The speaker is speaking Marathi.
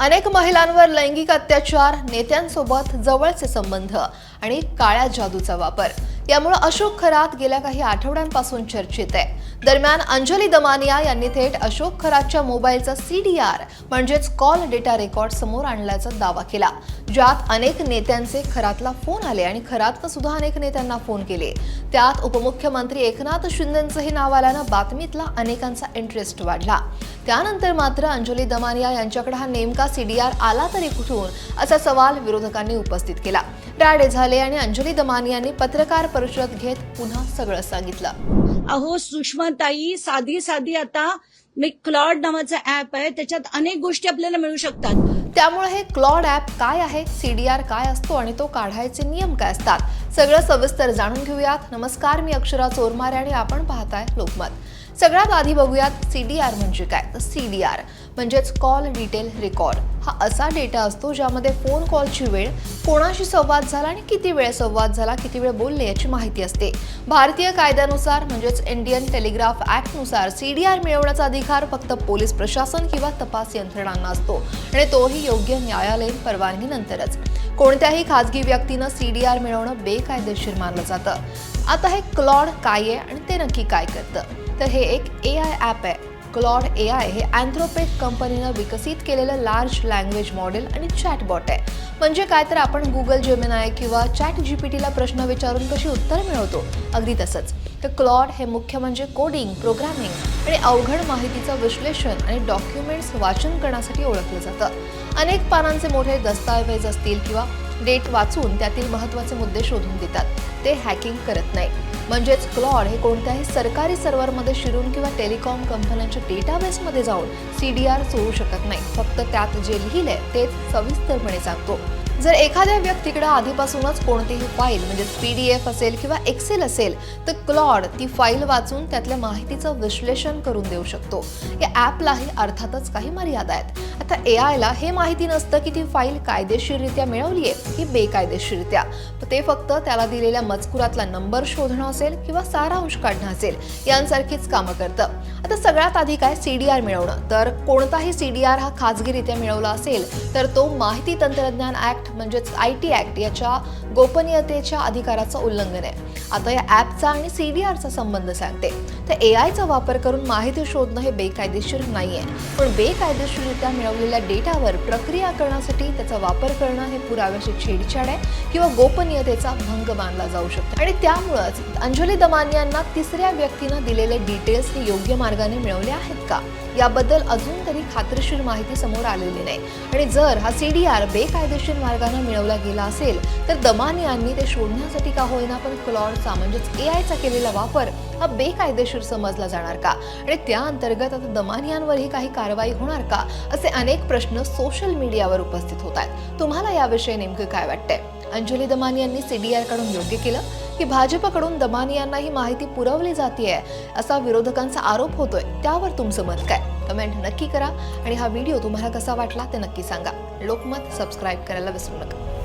अनेक महिलांवर लैंगिक अत्याचार, नेत्यांसोबत जवळचे संबंध आणि काळ्या जादूचा वापर यामुळे अशोक खरात गेल्या काही आठवड्यांपासून चर्चेत आहे। दरम्यान अंजली दमानिया यांनी थेट अशोक खरातच्या मोबाईलचा CDR म्हणजेच कॉल डेटा रेकॉर्ड समोर आणल्याचा दावा केला, ज्यात अनेक नेत्यांचे खरातला फोन आले आणि खरातनं सुद्धा अनेक नेत्यांना फोन केले। त्यात उपमुख्यमंत्री एकनाथ शिंदेंचंही नाव आल्यानं बातमीतला अनेकांचा इंटरेस्ट वाढला। त्यानंतर मात्र अंजली दमानिया यांच्याकडे हा नेमका CDR आला तरी कुठून असा सवाल विरोधकांनी उपस्थित केला। राडे झाले आणि अंजली दमानियांनी पत्रकार परिषद घेत पुन्हा सगळं सांगितलं। अहो सुषमाताई, साधी आता मी क्लॉड नावाचा ऍप आहे, त्याच्यात अनेक गोष्टी आपल्याला मिळू शकतात। त्यामुळे हे क्लॉड ऍप काय आहे, CDR काय असतो आणि तो काढायचे नियम काय असतात, सगळं सविस्तर जाणून घेऊयात। नमस्कार, मी अक्षरा चोरमारे आणि आपण पाहताय लोकमत। सगळ्यात आधी बघूयात CDR म्हणजे काय। तर CDR म्हणजेच कॉल डिटेल रेकॉर्ड हा असा डेटा असतो ज्यामध्ये फोन कॉलची वेळ, कोणाशी संवाद झाला आणि किती वेळ संवाद झाला, किती वेळ बोलले याची माहिती असते। भारतीय कायद्यानुसार म्हणजेच इंडियन टेलिग्राफ ऍक्ट नुसार CDR मिळवण्याचा अधिकार फक्त पोलीस प्रशासन किंवा तपास यंत्रणांना असतो आणि तोही योग्य न्यायालयीन परवानगीनंतरच। कोणत्याही खासगी व्यक्तीनं CDR मिळवणं बेकायदेशीर मानलं जातं। आता हे क्लॉड काय आहे आणि ते नक्की काय करतं, तर हे एक AI ॲप आहे। क्लॉड AI हे अँथ्रोपिक कंपनीनं विकसित केलेलं लार्ज लँग्वेज मॉडेल आणि चॅटबॉट आहे। म्हणजे काय, तर आपण गुगल जेमिनाय किंवा ChatGPTला प्रश्न विचारून कशी उत्तर मिळवतो, अगदी तसंच। तर क्लॉड हे मुख्य म्हणजे कोडिंग, प्रोग्रामिंग आणि अवघड माहितीचं विश्लेषण आणि डॉक्युमेंट्स वाचन करण्यासाठी ओळखलं जातं। अनेक पानांचे मोठे दस्तऐवज असतील किंवा डेट वाचून त्यातील महत्त्वाचे मुद्दे शोधून देतात, ते हॅकिंग करत नाही। म्हणजेच क्लॉड हे कोणत्याही सरकारी सर्व्हरमध्ये शिरून किंवा टेलिकॉम कंपन्यांच्या डेटाबेसमध्ये जाऊन CDR चोरू शकत नाही, फक्त त्यात जे लिहिलंय तेच सविस्तरपणे सांगतो। जर एखाद्या व्यक्तीकडे आधीपासूनच कोणतीही फाईल म्हणजे PDF असेल किंवा एक्सेल असेल, तर क्लॉड ती फाईल वाचून त्यातल्या माहितीचं विश्लेषण करून देऊ शकतो। या ॲपलाही अर्थातच काही मर्यादा आहेत। आता AIला हे माहिती नसतं की ती फाईल कायदेशीररित्या मिळवली आहे की बेकायदेशीररित्या, ते फक्त त्याला दिलेल्या मजकुरातला नंबर शोधणं असेल किंवा सारांश काढणं असेल यांसारखीच कामं करतं। आता सगळ्यात आधी काय CDR मिळवणं, तर कोणताही CDR हा खाजगीरित्या मिळवला असेल तर तो माहिती तंत्रज्ञान ऍक्ट म्हणजेच IT ऍक्ट याच्या गोपनीयतेच्या अधिकाराचं उल्लंघन आहे। आता या ॲपचा आणि CDRचा संबंध सांगते। तर AIचा वापर करून माहिती शोधणं हे बेकायदेशीर नाहीये, पण बेकायदेशीररित्या मिळवलेल्या डेटावर प्रक्रिया करण्यासाठी त्याचा वापर करणं हे पुराव्याशी छेडछाड आहे किंवा गोपनीयतेचा भंग मानला जाऊ शकतो। आणि त्यामुळेच अंजली दमानियांना तिसऱ्या व्यक्तीनं दिलेले डिटेल्स हे योग्य मार्गाने मिळवले आहेत का, याबद्दल अजून तरी खात्रीशीर माहिती समोर आलेली नाही। आणि जर हा CDR बेकायदेशीर मार्गाने मिळवला गेला असेल तर दमानियांनी ते शोधण्यासाठी का होईना पण क्लॉडचा म्हणजेच AIचा केलेला वापर हा बेकायदेशीर समजला जाणार का, आणि त्या अंतर्गत आता दमानियांवरही काही कारवाई होणार का, असे अनेक प्रश्न सोशल मीडियावर उपस्थित होत आहेत। तुम्हाला याविषयी नेमकं काय वाटतंय? अंजली दमानियांनी CDR काढून योग्य केलं की भाजपकडून दमानियांना ही माहिती पुरवली जातेय असा विरोधकांचा आरोप होतोय, त्यावर तुमचं मत काय? कमेंट नक्की करा आणि हा व्हिडिओ तुम्हाला कसा वाटला ते नक्की सांगा। लोकमत सबस्क्राईब करायला विसरू नका।